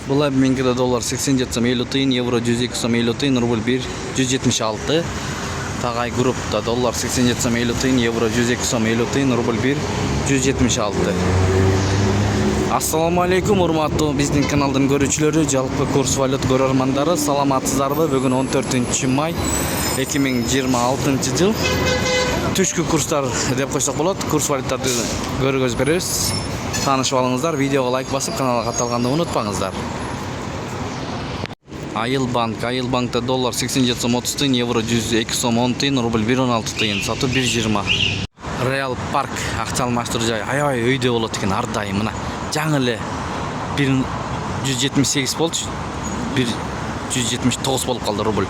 Бұл обменгіде доллар 87 сом 50 тиын, евро 102 сом 50 тиын, рубль 1 176. Тағай группта доллар 87 сом 50 тиын, евро 102 сом 50 тиын, рубль 1 176. Ассаламу алейкум, урматтуу биздин каналдын көрүүчүлөрү, жалпы курс валют көрөрмандары, саламатсыздарбы? Бүгүн 14 май 2026 жыл. Түшкү курстар деп койсок болот. Курс валюттарды көргөз беребиз. Таанышып алыңыздар, видеого лайк басып, каналга катталганды унутпаңыздар. Айыл банкта доллар 87 сом 30 тиын, евро 102 сом 10 тиын, рубль 116 тиын, сатуу 120. Реал парк акча алмаштыруу жай аябай өйдө болот экен ар дайым. Мына жаңы эле 178 болчу. 179 болуп калды рубль.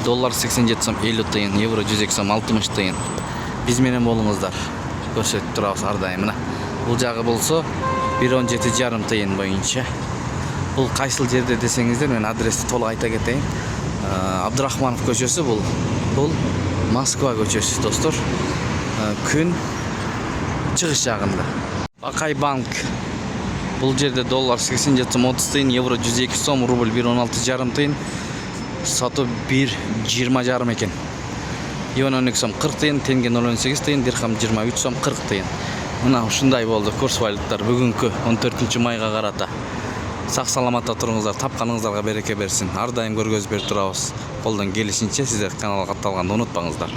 Доллар 87 сом 50 тиын, евро 102 сом 60 тиын. Биз менен болуңуздар. Көрсөтүп турабыз ар дайым. Мына бул жагы болсо 117,5 тиын боюнча. Бул кайсыл жерде десеңиздер, мен адрести толук айта кетейин. Абдурахманов көчөсү бул Москва көчөсү, достор. Күн чыгыш жагында. Акай банк. Бул жерде доллар 87 сом 30 тиын, евро 102 сом, рубль 116,5 тиын, сатуу 1,20,5 экен. Юан 12 сом 40 тиын, тенге 0,18 тиын, дирхам 23 сом 40 тиын. Мына ушундай болду курс валюттар бүгүнкү 14 майга карата. Сак саламатта туруңуздар, тапканыңыздарга береке берсин. Ар дайым көргөз берип турабыз. Колдон келишинче сиздер каналга катталганды унутпаңыздар.